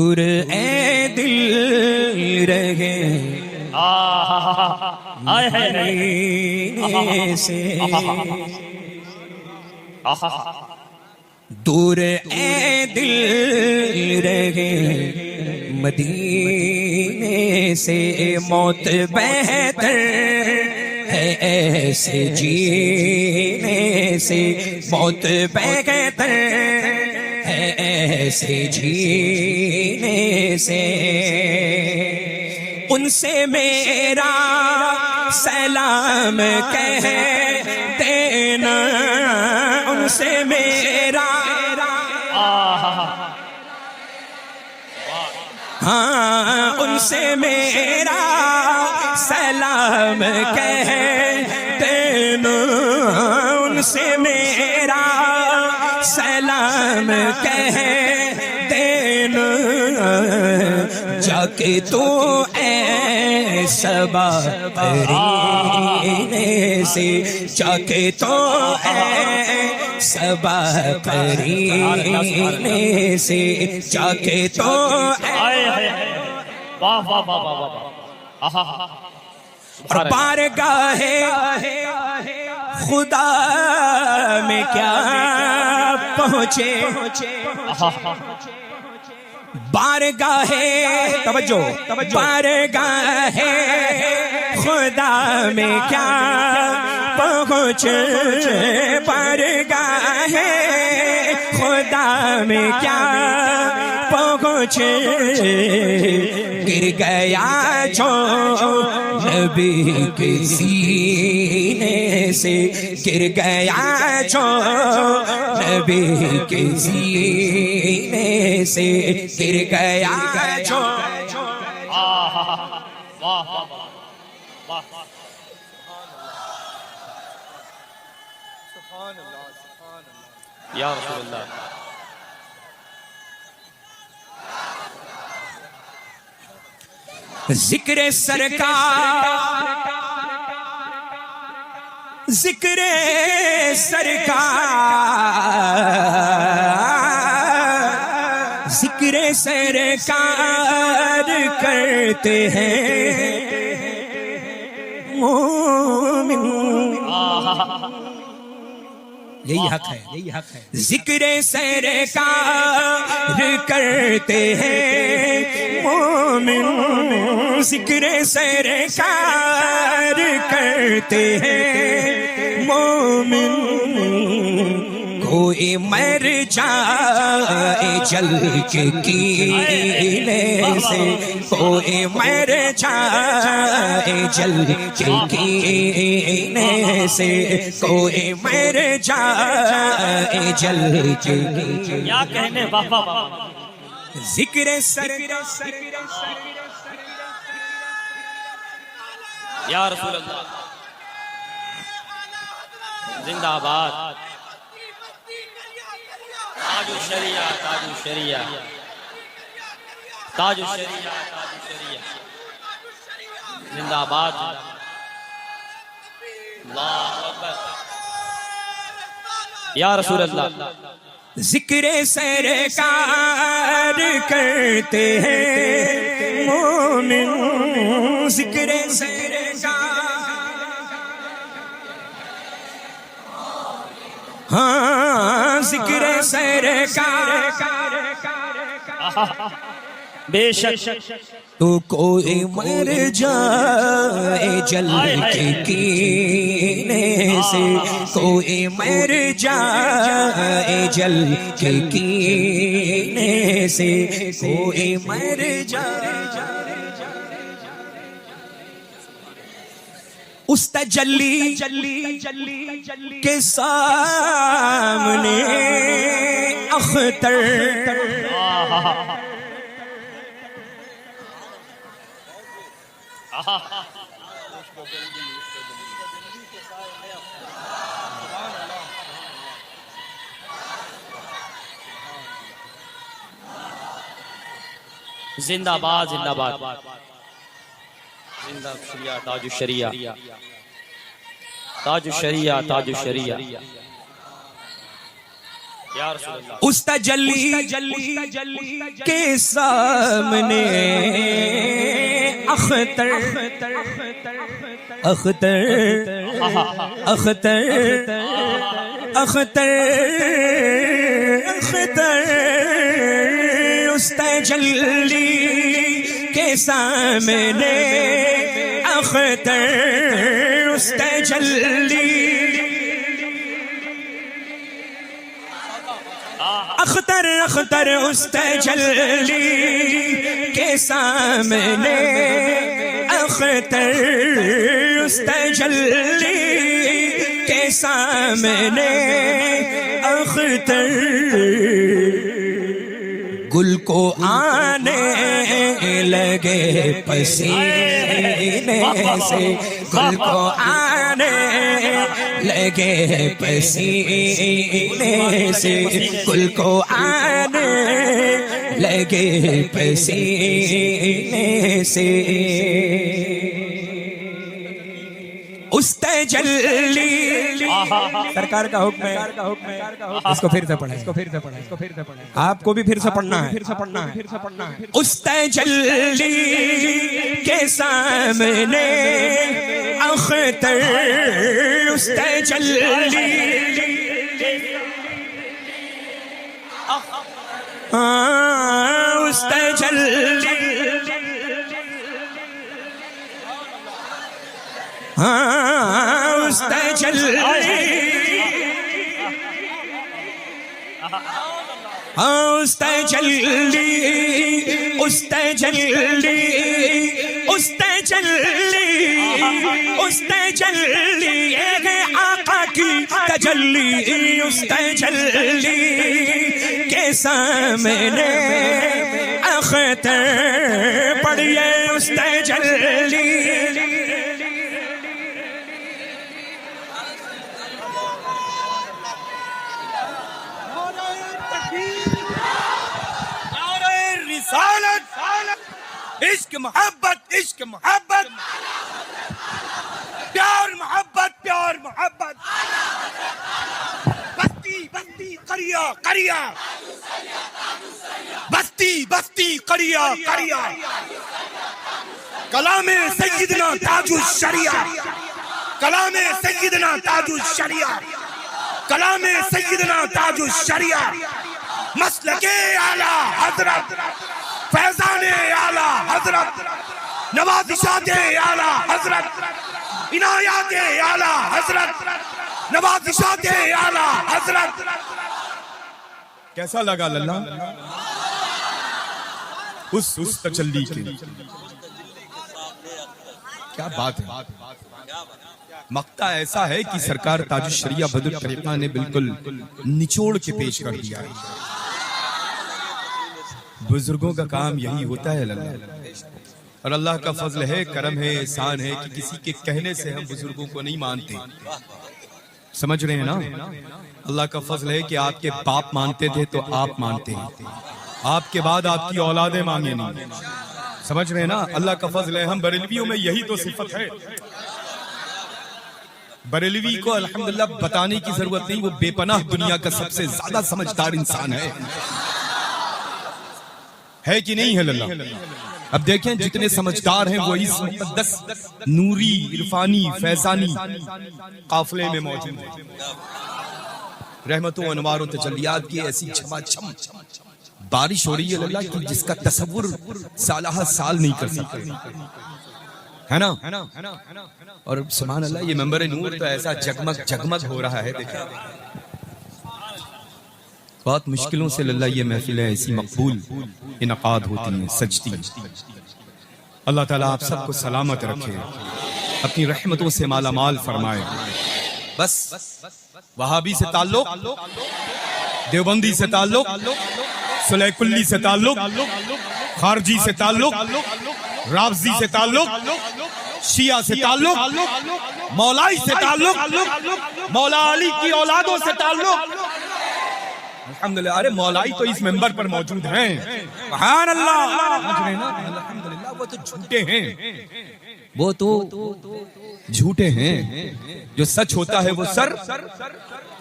دور اے دل رہے مدینے سے، دور اے دل رہے مدینے سے، موت بہتر ہے ایسے جینے سے، موت بہتر ہے ایسے جینے سے، ان سے میرا سلام کہہ دینا، ان سے میرا ہاں ان سے میرا سلام کہہ دینا، ان سے میرا سلام کہہ دینا، جا کے تو اے صبا قرینے سے، جا کے تو اے صبا قرینے سے، جا کے تو اور بارگاہ خدا میں کیا پہنچے، بارگاہ توجہ بارگاہ خدا میں کیا پہنچے، بارگاہ خدا میں کیا پہنچے، گر گیا جو نبی کے سینے سے، گر گیا جو نبی کے سینے سے، گر گیا جو یا رسول اللہ ذکر سرکار، ذکر سرکار، ذکر سرکار کرتے ہیں مومن، یہی حق ہے، یہی حق ہے، ذکر سرکار کرتے ہیں مومن، ذکر سرکار کرتے ہیں مومن، کوئی مر جائے جل کے کینے سے، کوئی مر جائے جل کے کینے سے، کوئی مر جائے جل کے کیا کہنے بابا ذکر سر یا رسول اللہ زندہ آباد، تاج الشریعہ، تاج الشریعہ، تاج الشریعہ، تاج الشریعہ، زندہ آباد، اللہ اکبر یا رسول اللہ، ذکر سرکار کرتے ہیں مومن، ذکر سرکار، ہاں ذکر سرکار، بے شک تو کوئی مر جائے جل کے کینے سے، کوئی مر جائے جل کے کینے سے، کوئی مر جائے اس تجلی کے سامنے اختر، زندہ باد، زندہ باد، زندہ شریعہ، تاج الشریعہ، تاج الشریعہ، تاج الشریعہ، یا رسول اللہ. اس تجلی کے سامنے اختر اختر اختر اختر اختر اس تجلی کے سامنے اختر اس تجلی اختر اختر اس تجلی کے سامنے اختر اس تجلی کے سامنے اختر گل کو آنے لگے پسینے سے گل کو آنے لگے پسینے سے گل کو آنے لگے پسینے سے اس تجلی سرکار کا حکم ہے اس کو پھر سے پڑھیں آپ کو بھی پھر سے پڑھنا ہے اس تجلی کے سامنے اختر اس تجلی اس تجلی اس تجلی اس تجلی اس تجلی اس تجلی اس تجلی آقا کی تجلی اس تجلی کے سامنے اختر پڑھیے اس تجلی عشق محبت عشق محبت پیار محبت پیار محبت بستی بستی قریہ قریہ بستی بستی قریہ قریہ کلام سیدنا تاج الشریعہ کلام سیدنا تاج الشریعہ کلام سیدنا تاج الشریعہ مسلک اعلی حضرت فیضان اعلی حضرت نوازشات اعلی حضرت عنایات اعلی حضرت نوازشات اعلی حضرت. کیسا لگا للہ اس تجلی کے کیا بات ہے مقطع ایسا ہے کہ سرکار تاج الشریعہ بدر طریقہ نے بالکل نچوڑ کے پیش کر دیا ہے. بزرگوں کا کام یہی ہوتا ہے اور اللہ کا فضل ہے کرم ہے احسان ہے کہ کسی کے کہنے سے ہم بزرگوں کو نہیں مانتے. سمجھ رہے ہیں نا اللہ کا فضل ہے کہ آپ کے باپ مانتے تھے تو آپ مانتے ہیں آپ کے بعد آپ کی اولادیں مانگے نہیں. سمجھ رہے ہیں نا اللہ کا فضل ہے. ہم بریلویوں میں یہی تو صفت ہے. بریلوی کو الحمدللہ بتانے کی ضرورت نہیں وہ بے پناہ دنیا کا سب سے زیادہ سمجھدار انسان ہے کہ نہیں ہے اللہ. اب دیکھیں جتنے سمجھدار ہیں وہ اس مقدس نوری عرفانی فیضانی قافلے میں موجود ہیں. رحمتوں انوار و تجلیات کی ایسی چھما چھم بارش ہو رہی ہے اللہ کی جس کا تصور سالہ سال نہیں کر سکتے ہے نا. اور سبحان اللہ یہ منبر نور تو ایسا جگمگ جگمگ ہو رہا ہے. دیکھیں بہت مشکلوں سے اللہ یہ محفلیں ایسی مقبول انعقاد ہوتی ہیں سجتی ہیں. اللہ تعالیٰ آپ سب کو سلامت رکھے اپنی رحمتوں سے مالا مال فرمائے. بس وہابی سے تعلق دیوبندی سے تعلق صلح کلی سے تعلق خارجی سے تعلق رافضی سے تعلق شیعہ سے تعلق مولائی سے تعلق مولا علی کی اولادوں سے تعلق. الحمدللہ ارے مولائی تو اس منبر پر موجود ہیں. سبحان اللہ. الحمدللہ وہ تو جھوٹے ہیں وہ تو جھوٹے ہیں. جو سچ ہوتا ہے وہ سر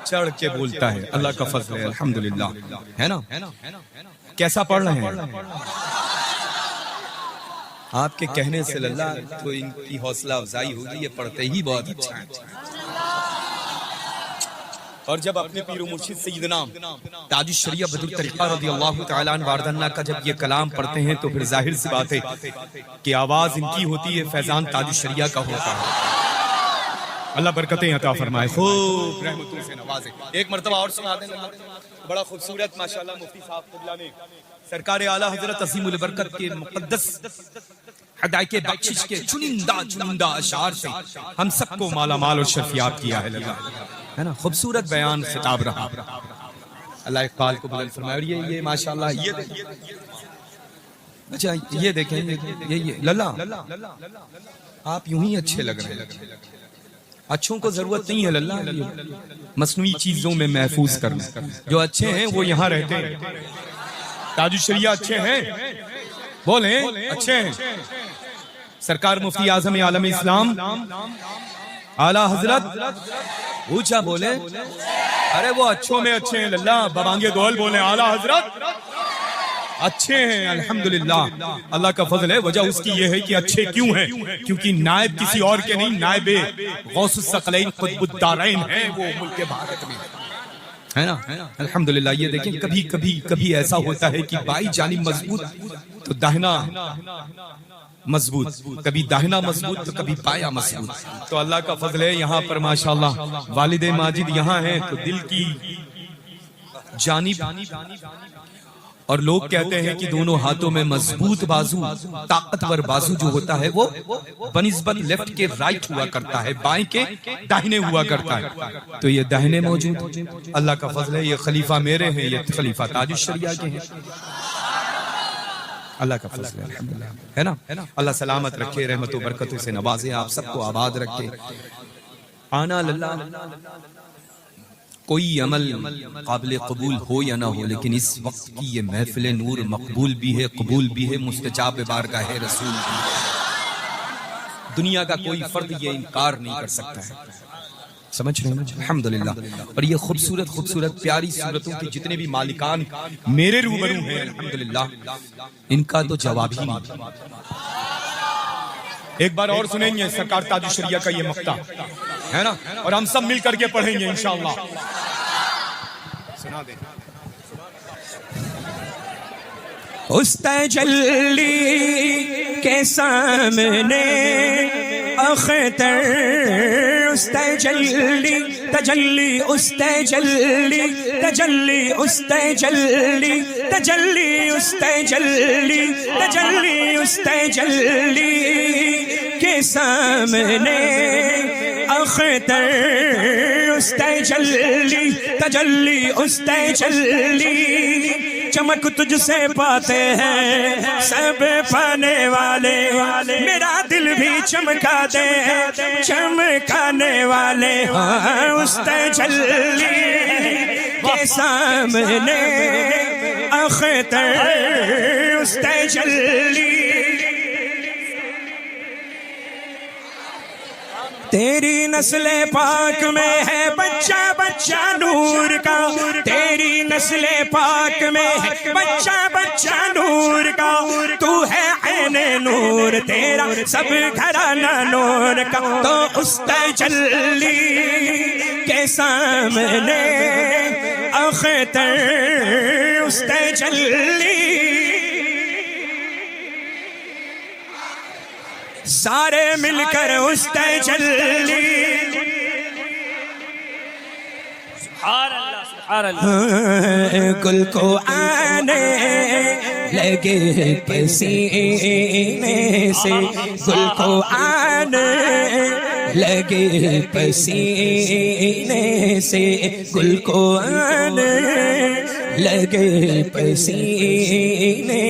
چڑھ کے بولتا ہے، اللہ کا فضل ہے الحمدللہ، ہے نا؟ کیسا پڑھ رہے ہیں آپ کے کہنے سے اللہ تو ان کی حوصلہ افزائی ہوگی، یہ پڑھتے ہی بہت اچھا ہے۔ اور جب اپنے پیر و مرشد سیدنا تاج الشریعہ بدر الطریقہ رضی اللہ تعالیٰ عنہ واردنا کا جب یہ کلام پڑھتے ہیں تو پھر ظاہر سی بات ہے کہ آواز ان کی ہوتی ہے، فیضان تاج الشریعہ کا ہوتا ہے۔ اللہ برکتیں عطا فرمائے، خوب رحمتوں سے نوازے۔ ایک مرتبہ اور سنا دیں، بڑا خوبصورت ماشاءاللہ مفتی صاحب قبلہ نے سرکار اعلیٰ حضرت عظیم البرکت کے مقدس ہدایت بخشش کے چنندہ اشعار سے ہم سب کو مالا مال اور شرفیات کیا ہے اللہ، ہے نا؟ خوبصورت بیان خطاب رہا، اللہ اقبال کو بلند فرمائے۔ اور یہ ماشاءاللہ یہ اچھا یہ دیکھیں، یہ للہ آپ یوں ہی اچھے لگ رہے ہیں، اچھوں کو ضرورت نہیں ہے للہ مصنوعی چیزوں میں محفوظ کرنا، جو اچھے ہیں وہ یہاں رہتے ہیں۔ تاج الشریعہ اچھے ہیں، بولیں اچھے ہیں۔ سرکار مفتی اعظم عالم اسلام اعلیٰ حضرت اونچا بولے، ارے وہ اچھوں میں اچھے ہیں للہ، ببانگے دول بولیں اعلیٰ حضرت اچھے ہیں الحمدللہ، اللہ کا فضل ہے۔ وجہ اس کی یہ ہے کہ اچھے کیوں ہیں؟ کیونکہ نائب کسی اور کے نہیں، نائب غوث الثقلین قطب الدارین ہیں وہ ملک بھارت میں، ہے نا؟ الحمدللہ۔ یہ دیکھیں کبھی ایسا ہوتا ہے کہ بائیں جانب مضبوط تو داہنا مضبوط، کبھی داہنا مضبوط تو کبھی بایاں مضبوط، تو اللہ کا فضل ہے یہاں پر ماشاءاللہ والد ماجد یہاں ہیں تو دل کی جانب، اور لوگ کہتے ہیں کہ دونوں ہاتھوں میں مضبوط بازو، طاقتور بازو جو ہوتا ہے وہ بنسبت لیفٹ کے رائٹ ہوا کرتا ہے، بائیں کے داہنے ہوا کرتا ہے، تو یہ داہنے موجود، اللہ کا فضل ہے۔ یہ خلیفہ میرے ہیں، یہ خلیفہ تاج الشریعہ کے ہیں، اللہ کا فضل ہے الحمدللہ، ہے نا؟ اللہ سلامت رکھے، رحمت و برکتوں سے نوازے، آپ سب کو آباد رکھے۔ آنا للہ کوئی عمل قابل قبول ہو یا نہ ہو، لیکن اس وقت کی یہ محفل نور مقبول بھی ہے، قبول بھی ہے، مستجاب بارگاہ رسول بھی ہے۔ دنیا کا کوئی فرد یہ انکار نہیں کر سکتا ہے، سمجھ رہے ہیں الحمدللہ۔ اور یہ خوبصورت پیاری صورتوں کے جتنے بھی مالکان میرے روبرو ہیں الحمدللہ، ان کا تو جواب ہی نہیں۔ ایک بار اور سنیں گے سرکار تاج الشریعہ کا یہ مقطع، ہے نا؟ اور ہم سب مل کر کے پڑھیں گے انشاءاللہ، سنا دیں۔ اس تجلی کے سامنے اختر، اس تجلی تجلی اس تجلی تجلی اس تجلی تجلی اس تجلی تجلی اس تجلی کے سامنے اختر، اس تجلی تجلی اس تجلی چمک تجھ سے پاتے ہیں سب پانے والے، میرا دل بھی چمکا دے چمکانے والے، ہاں اس تجلی کے سامنے اختر، اس تجلی تیری نسل پاک میں ہے بچہ بچہ نور کا، تیری نسل پاک میں ہے بچہ بچہ نور کا، تو ہے عین نور تیرا سب گھرانہ نور کا، تو اس تجلی کے سامنے اختر، اس تجلی سارے مل کر اس تجلی، سبحان اللہ سبحان اللہ، گل کو آنے لگے پسینے سے، گل کو آنے لگے پسینے سے، گل کو آنے لگے پسینے